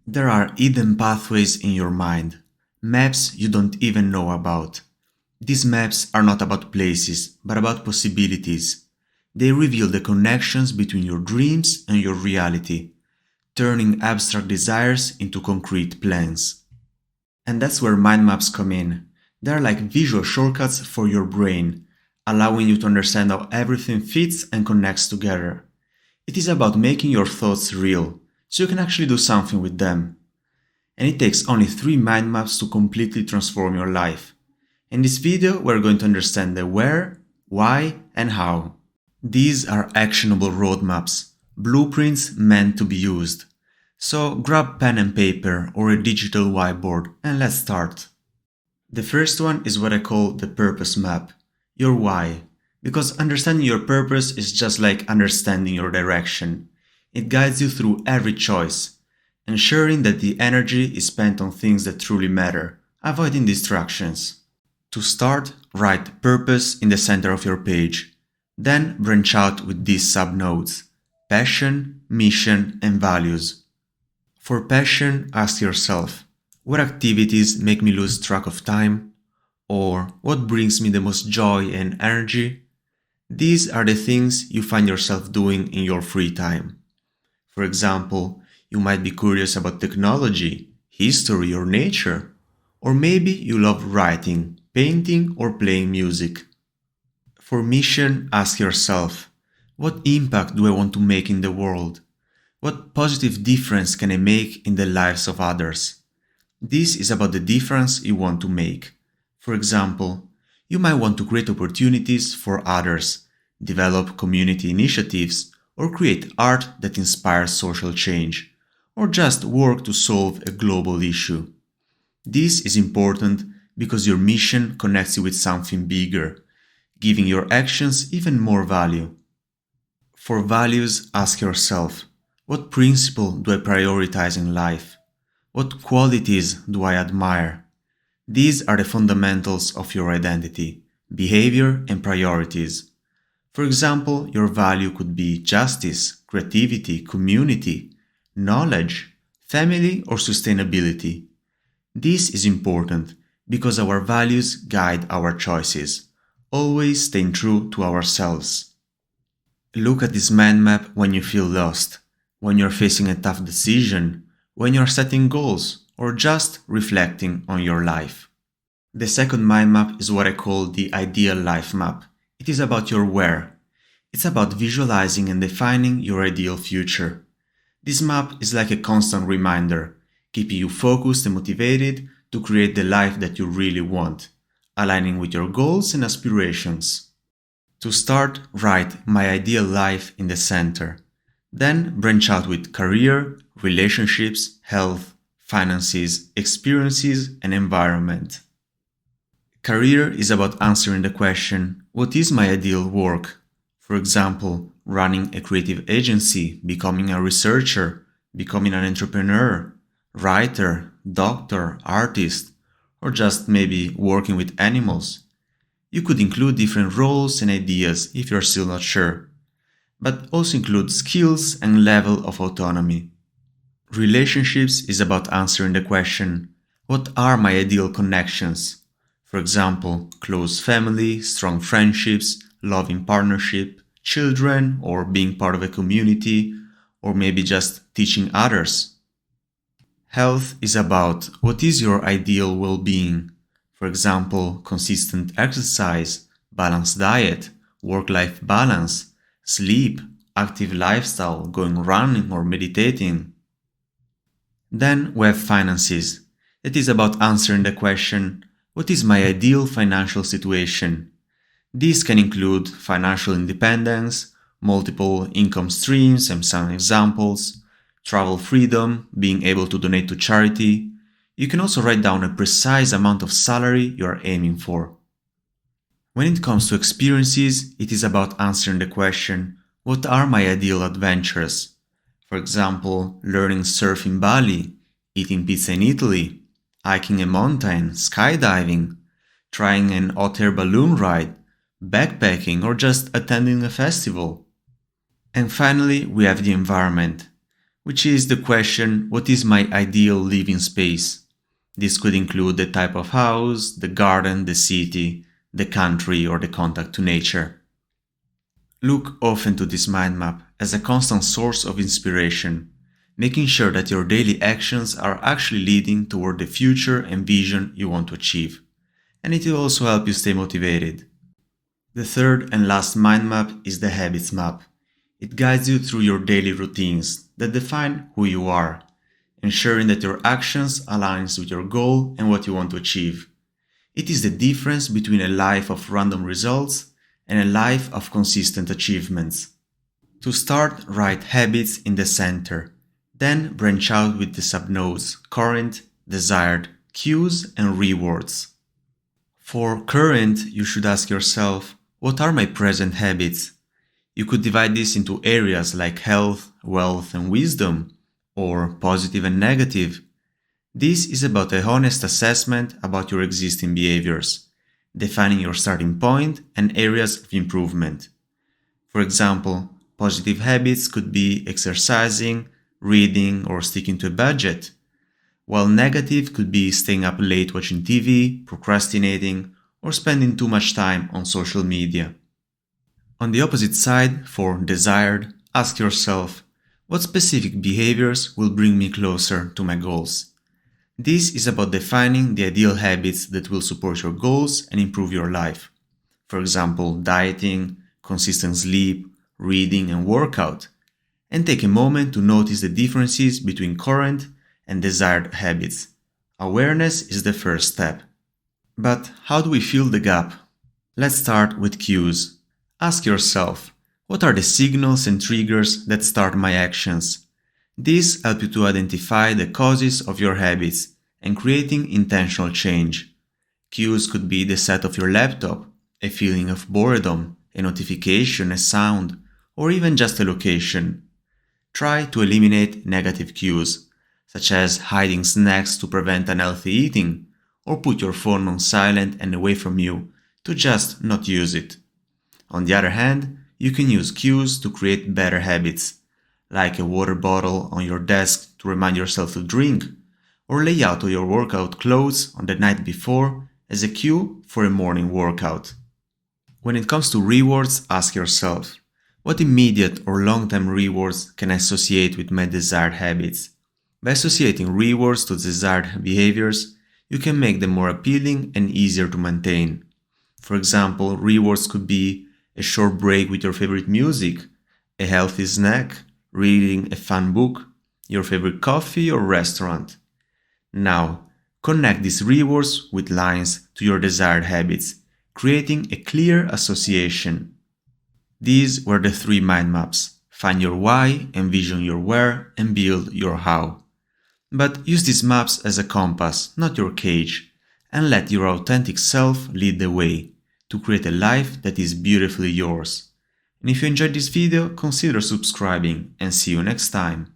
There are hidden pathways in your mind, maps you don't even know about. These maps are not about places, but about possibilities. They reveal the connections between your dreams and your reality, turning abstract desires into concrete plans. And that's where mind maps come in. They're like visual shortcuts for your brain, allowing you to understand how everything fits and connects together. It is about making your thoughts real, so you can actually do something with them. And it takes only 3 mind maps to completely transform your life. In this video, we're going to understand the where, why, and how. These are actionable roadmaps, blueprints meant to be used. So grab pen and paper or a digital whiteboard and let's start. The first one is what I call the purpose map, your why. Because understanding your purpose is just like understanding your direction. It guides you through every choice, ensuring that the energy is spent on things that truly matter, avoiding distractions. To start, write purpose in the center of your page. Then branch out with these subnodes: passion, mission, and values. For passion, ask yourself, what activities make me lose track of time? Or what brings me the most joy and energy? These are the things you find yourself doing in your free time. For example, you might be curious about technology, history, or nature. Or maybe you love writing, painting, or playing music. For mission, ask yourself, what impact do I want to make in the world? What positive difference can I make in the lives of others? This is about the difference you want to make. For example, you might want to create opportunities for others, develop community initiatives, or create art that inspires social change, or just work to solve a global issue. This is important because your mission connects you with something bigger, giving your actions even more value. For values, ask yourself, what principle do I prioritize in life? What qualities do I admire? These are the fundamentals of your identity, behavior, and priorities. For example, your value could be justice, creativity, community, knowledge, family, or sustainability. This is important because our values guide our choices, always staying true to ourselves. Look at this mind map when you feel lost, when you're facing a tough decision, when you're setting goals, or just reflecting on your life. The second mind map is what I call the ideal life map. It is about your where. It's about visualizing and defining your ideal future. This map is like a constant reminder, keeping you focused and motivated to create the life that you really want, aligning with your goals and aspirations. To start, write my ideal life in the center. Then branch out with career, relationships, health, finances, experiences, and environment. Career is about answering the question, what is my ideal work? For example, running a creative agency, becoming a researcher, becoming an entrepreneur, writer, doctor, artist, or just maybe working with animals. You could include different roles and ideas if you're still not sure, but also include skills and level of autonomy. Relationships is about answering the question, what are my ideal connections? For example, close family, strong friendships, loving partnership, children, or being part of a community, or maybe just teaching others. Health is about what is your ideal well-being? For example, consistent exercise, balanced diet, work-life balance, sleep, active lifestyle, going running or meditating. Then we have finances. It is about answering the question, what is my ideal financial situation? This can include financial independence, multiple income streams and some examples, travel freedom, being able to donate to charity. You can also write down a precise amount of salary you are aiming for. When it comes to experiences, it is about answering the question, what are my ideal adventures? For example, learning surf in Bali, eating pizza in Italy, hiking a mountain, skydiving, trying an hot air balloon ride, backpacking, or just attending a festival. And finally, we have the environment. which is the question, what is my ideal living space? This could include the type of house, the garden, the city, the country, or the contact to nature. Look often to this mind map as a constant source of inspiration, making sure that your daily actions are actually leading toward the future and vision you want to achieve. And it will also help you stay motivated. The third and last mind map is the habits map. It guides you through your daily routines that define who you are, ensuring that your actions aligns with your goal and what you want to achieve. It is the difference between a life of random results and a life of consistent achievements. To start, write habits in the center, then branch out with the subnodes current, desired, cues, and rewards. For current, you should ask yourself, what are my present habits? You could divide this into areas like health, wealth, and wisdom, or positive and negative. This is about a honest assessment about your existing behaviors, defining your starting point and areas of improvement. For example, positive habits could be exercising, reading, or sticking to a budget, while negative could be staying up late watching TV, procrastinating, or spending too much time on social media. On the opposite side, for desired, ask yourself, what specific behaviors will bring me closer to my goals? This is about defining the ideal habits that will support your goals and improve your life. For example, dieting, consistent sleep, reading, and workout. And take a moment to notice the differences between current and desired habits. Awareness is the first step. But how do we fill the gap? Let's start with cues. Ask yourself, what are the signals and triggers that start my actions? These help you to identify the causes of your habits and creating intentional change. Cues could be the set of your laptop, a feeling of boredom, a notification, a sound, or even just a location. Try to eliminate negative cues, such as hiding snacks to prevent unhealthy eating, or put your phone on silent and away from you to just not use it. On the other hand, you can use cues to create better habits, like a water bottle on your desk to remind yourself to drink, or lay out your workout clothes on the night before as a cue for a morning workout. When it comes to rewards, ask yourself, what immediate or long-term rewards can I associate with my desired habits? By associating rewards to desired behaviors, you can make them more appealing and easier to maintain. For example, rewards could be a short break with your favorite music, a healthy snack, reading a fun book, your favorite coffee or restaurant. Now, connect these rewards with lines to your desired habits, creating a clear association. These were the 3 mind maps. Find your why, envision your where, and build your how. But use these maps as a compass, not your cage, and let your authentic self lead the way to create a life that is beautifully yours. And if you enjoyed this video, consider subscribing and see you next time.